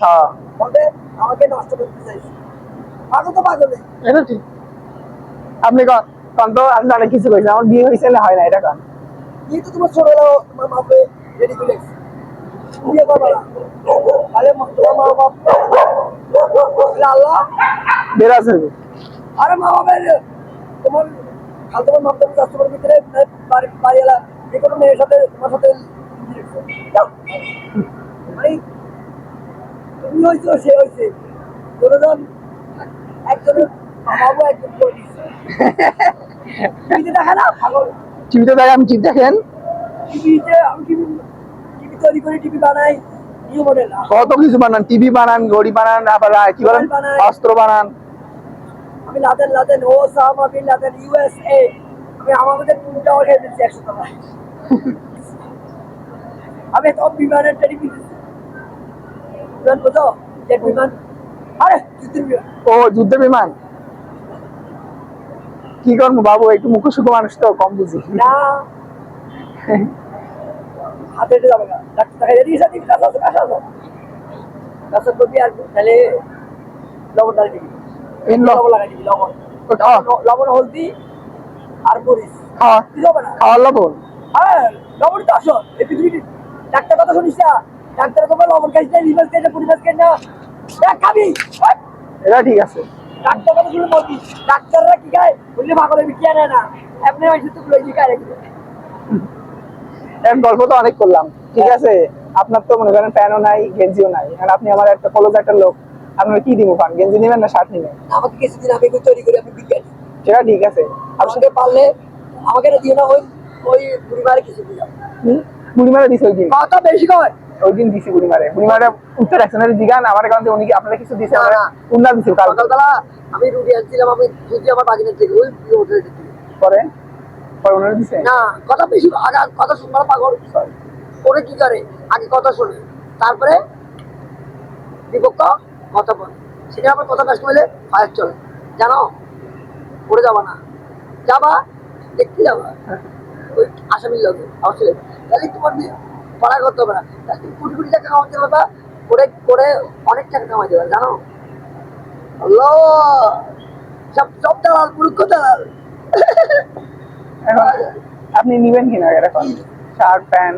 হ্যাঁ বলবে আমাকে নষ্ট করতে চাইছে। পাগল তো পাগলে। এটা ঠিক। আপনি কন তো আমি অনেক কিছু কইছি, আমার বিয়ে হয়েছে না হয় না এটা কন। কি তো তোমার ছোটবেলা তোমার মাপে রেডি করে রেখেছে। বিয়ে করবা না। তাহলে তোমার মা বাপ আল্লাহ বের আছে আরে মা বাবার তোমার তোমার মাপ তোমার কাস্টমার ভিতরে বাড়ি এলা যে কোনো মেয়ের সাথে তোমার সাথে মানে তুমি হয়েছো সে হয়েছে দুজন একজনের বাবু একজন করে দিচ্ছে। টিভিতে দেখা না পাগল। টিভিতে দেখেন, আমি টিভি দেখেন টিভিতে আমি টিভি তৈরি করে টিভি বানাই নিউ মডেল কত কিছু বানান, টিভি বানান, ঘড়ি বানান, আবার কি বলেন অস্ত্র বানান। আমি Laden Osama bin Laden USA আমি আমাদের পুরোটা ওকে দিচ্ছি 100 টাকা। আমি টপ বিমানের ট্রেনিং দিচ্ছি। বিমান বুঝো জেট বিমান আরে যুদ্ধের বিমান। ও যুদ্ধের বিমান কি করবো বাবু, একটু মুখোশুখো মানুষ তো কম বুঝি না হাতে যাবে না ডাক্তার এদিকে সাথে কাজ আছে কাজ করবি আর তাহলে লবণ ডাল দিবি লবণ লাগাই দিবি লবণ হলদি আর মরিচ খাওয়ার লবণ। হ্যাঁ লবণ তো আসো এই পৃথিবীতে ডাক্তার কথা শুনিস না ডাক্তার তোমার লবণ খাইছে লিভার খাইছে পরিমাণ খাই না খাবি এটা ঠিক আছে। ডাক্তার কথা শুনে বলবি ডাক্তাররা কি খায় বললে পাগলের বিক্রি আনে না এমনি হয়েছে তো লইজি খায় রেখে গল্প তো অনেক করলাম, ঠিক আছে। আপনার তো মনে করেন প্যানও নাই, গেঞ্জিও নাই, আর আপনি আমার একটা কলেজ একটা লোক, আপনার কি দিব পান, গেঞ্জি নেবেন না শার্ট নেবেন? আমাকে কিছুদিন আমি তৈরি করি আমি বিজ্ঞানী সেটা ঠিক আছে। আমার সঙ্গে পারলে আমাকে এটা দিয়ে না ওই ওই বুড়িমারে কিছু দিলাম বুড়িমারে দিছে ওই দিন, কথা বেশি কয় ওই দিন দিছি বুড়িমারে উত্তর অ্যাকশনারি জিগান আমার কাছে উনি কি আপনারা কিছু দিছে? না উন্না দিছে সকালবেলা আমি রুটি আনছিলাম আমি সুজি আমার বাগিনের থেকে ওই হোটেলে থেকে পরে পরে ওনারা দিছে না কথা বেশি আগে কথা শুনবার পাগল ওরে কি করে আগে কথা শুনে তারপরে বিপক্ষ কথা বলে সেটা আমার কথা ব্যস্ত হলে ফায়ার চলে জানো পড়ে যাবা না যাবা দেখতে যাবা ওই আসামির লোকে আমার ছেলে তাহলে তোমার পড়া করতে হবে না তাহলে তুমি কোটি কোটি টাকা কামাতে পারবা করে করে অনেক টাকা কামাইতে পারবে জানো আল্লাহ সব সব দালাল পুরুষ দালাল আপনি নিবেন কিনা এরকম শার্ট প্যান্ট?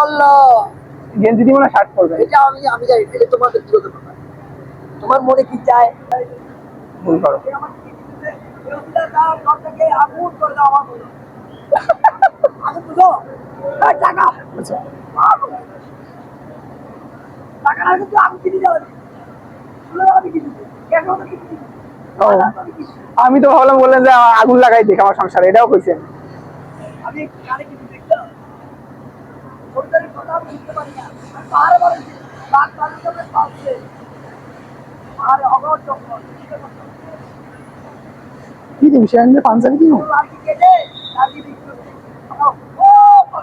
আল্লাহ গেঞ্জি দিব না শার্ট পরবেন? এটা আমি জানি এটা তোমার ব্যক্তিগত ব্যাপার তোমার মনে কি চায় ভুল করো। আমি তো ভাবলাম বললেন যে আগুন লাগাই দেখ আমার সংসারে, এটাও কইছেন। আমি কানে কিছু দেখলাম সরকারের কথা আমি বুঝতে পারি না বারবার বাদ বাদ করে পাচ্ছে আর অগর চক্কর কি দিন সেখানে পাঞ্জাবি দিন লাঠি কেটে লাঠি বিক্রি ও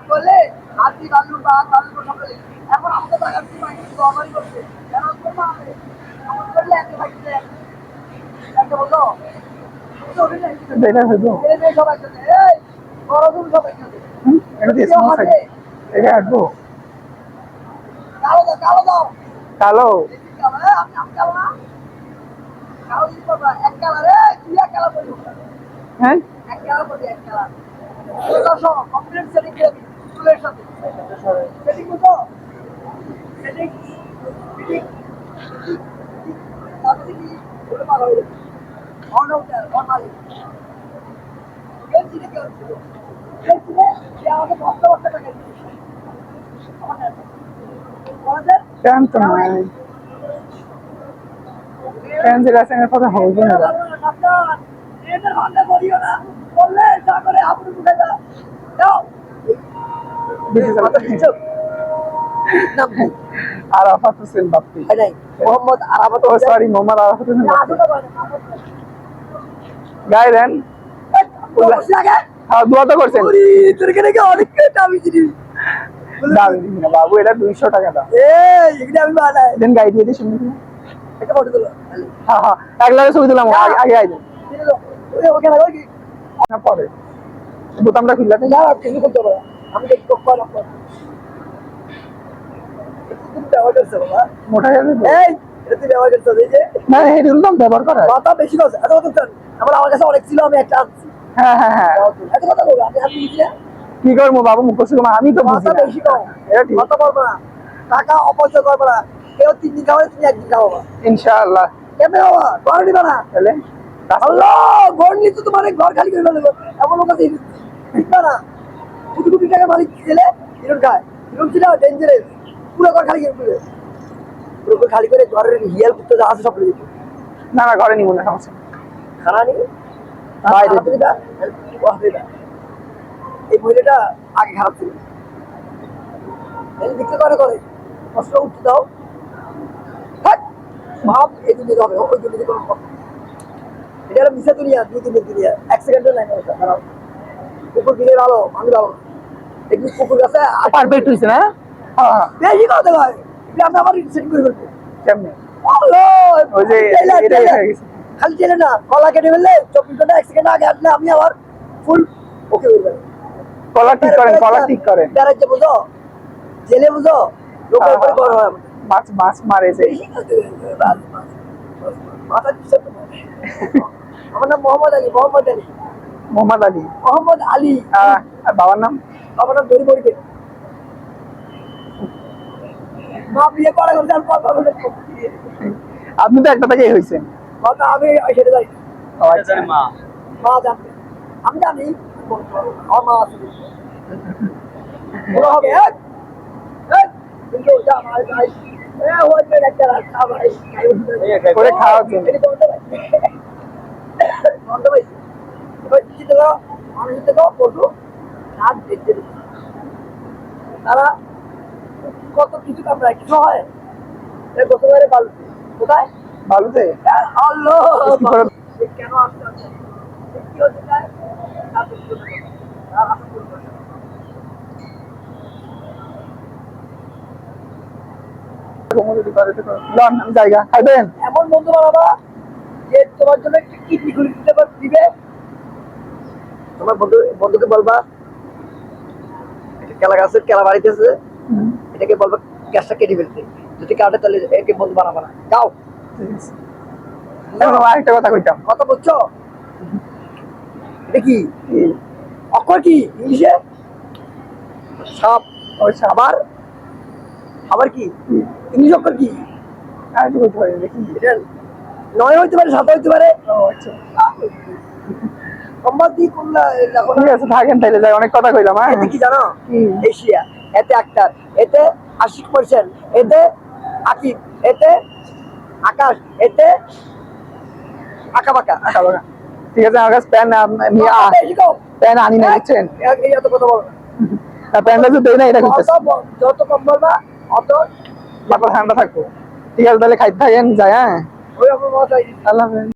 বলে লাঠি বালু বালু সকালে এখন আমাকে টাকাচ্ছি মাইনে গভর্নমেন্ট করছে কেন করবো আমি আমার করলে এত ভাইছে একটা বলতো এটা হইব সব একসাথে এই বড় তুমি সব একসাথে এটা দিয়ে স্মোক থাকে এটা আসবো কালো দাও কালো আমি কালো না কালো দিতে পারবা এক কালার তুই এক কালার বলি হ্যাঁ এক কালার বলি এক কালার ওটা সব কমপ্লিট সেটিং দিয়ে স্কুলের সাথে সেটিং বুঝো সেটিং সেটিং তারপরে কি বলে পাগল হয়ে যাবে অন আউটার অন মালি কেউ চিনে কেউ চিনে সে আমাকে বস্তা বস্তা টাকা দিচ্ছে আমাদের প্যান্ট তো নাই, প্যান্ট যেটা আছে এর কথা হইব না। আরাফাত হোসেন বাপ্পি, মোহাম্মদ আরাফাত ও সরি মোহাম্মদ আরাফাত হোসেন বাপ্পি। গায়ে দেন, হ্যাঁ দোয়া তো করছেন। দামি দিবি না বাবু, এটা 200 টাকা দাম। দেন গায়ে দিয়ে দিই শুনবি না? হ্যাঁ হ্যাঁ এক লাগে ছবি দিলাম আগে আই দেন পরে বোতামটা খুললে আমি তুমি ব্যবহার করছো বাবা মোটা গেছে তো। এই এটা তুই ব্যবহার করছো এই যে না হেডুল দাম ব্যবহার করা হয়। কথা বেশি করছে এত কথা শোন আমার কাছে অনেক ছিল আমি একটা আনছি হ্যাঁ হ্যাঁ হ্যাঁ এত কথা বলবো আমি হাতে দিচ্ছি না কি করবো বাবু মুখস্থ করবো আমি তো বুঝি কথা না। বেশি কম এটা ঠিক কথা বলবো না টাকা অপচয় করবো না কেউ 3 দিন খাওয়ালে তুমি একদিন খাওয়াবা ইনশাআল্লাহ। কেমনে বাবা ঘর নিবা না তাহলে আল্লাহ ঘর নিতে তোমার ঘর খালি করে ফেলবো এমন লোক আছে দিবা না কোটি কোটি টাকা মালিক ছেলে হিরণ খায় হিরণ ছিল ডেঞ্জারাস পুরো ঘর খালি করে ফেলবে পুরো ঘর খালি করে ঘরের হিয়াল করতে যা আছে সব ফেলে দিবে না না ঘরে নিব না সমস্যা নেই। খানা নেই বাইরে হাতে দিবা হাতে দিবা এই মহিলাটা আগে খারাপ ছিল দেখতে করে করে কষ্ট উঠতে দাও হ্যাঁ ভাব এই দুনিয়া হবে ওই দুনিয়াতে কোনো কথা নেই। এটা হলো মিশা দুনিয়া 2 দিনের দুনিয়া 1 সেকেন্ডের লাইন আছে খারাপ কুকুর দিলে ভালো আমি ভালো দেখবি কুকুর কাছে পারফেক্ট হইছে না? হ্যাঁ হ্যাঁ বেশি কথা ভাই এটা আমরা আবার সেট করে ফেলবো কেমনে আল্লাহ ওই যে এটা হয়ে গেছে। খালি চেলে না কলা কেটে ফেললে 24 ঘন্টা 1 সেকেন্ড আগে আসলে আমি আবার ফুল ওকে হয়ে যাবে কলা ঠিক করেন কলা ঠিক করেন। প্যারাজে বুঝো জেলে বুঝো লোকের উপরে বড় হয় মাছ মাছ মারে যে মাথা দিচ্ছে আমার নাম মোহাম্মদ আলী মোহাম্মদ আলী। মোহাম্মদ আলী আর বাবার নাম? আমার নাম দড়ি বড়িতে মা বিয়ে করা করছে আর কথা বলে আপনি তো একটা থেকেই হয়েছেন। কথা আমি সেটা যাই ও আচ্ছা। মা জানবে আমি জানি আমার মা আছে বড় হবে কিন্তু যা ভাই ভাই ওই যে একটা রাস্তা ভাই করে খাওয়ার জন্য। তারা কত কিছু কামড়া কিছু হয় কোথায় বালুতে আল্লাহ কি করে? কেন আসতে আসতে কি হতে চায় লন আমি জায়গা খাইবেন। এমন বন্ধু বানাবা যে তোমার জন্য একটু কিডনি খুলে দিবে তোমার বন্ধুকে বলবা একটা কেলা গাছের কেলা বাড়িতে আছে এটাকে বলবা গ্যাসটা কেটে ফেলতে যদি কাটে তাহলে একে বন্ধু বানাবা না যাও এখন আরেকটা কথা কইতাম। কথা বলছো এটা কি অক্ষর কি ইংলিশে সাপ ওই সাপ। আবার আবার কি ইংলিশ অক্ষর কি আর কি কইতে পারি দেখি। এটা 9 হইতে পারে 7 হইতে পারে ও আচ্ছা সম্বাদ দিয়ে করলা ঠিক আছে থাকেন তাইলে যাই অনেক কথা কইলাম। হ্যাঁ এতে কি জানো কি? এশিয়া এতে আক্তার এতে আশিক% এতে আকিব এতে আকাশ এতে আঁকাবাঁকা খাবো না। ঠিক আছে আমার কাছে প্যান প্যান আনি না দেখছেন। এত কথা বলো প্যানটা তো দেই না এটা করতেছে যত কম বলবা অত মাথা ঠান্ডা থাকবো। ঠিক আছে তাহলে খাইতে থাকেন যাই। হ্যাঁ ওই আমার মাথায় আল্লাহ হাফেজ।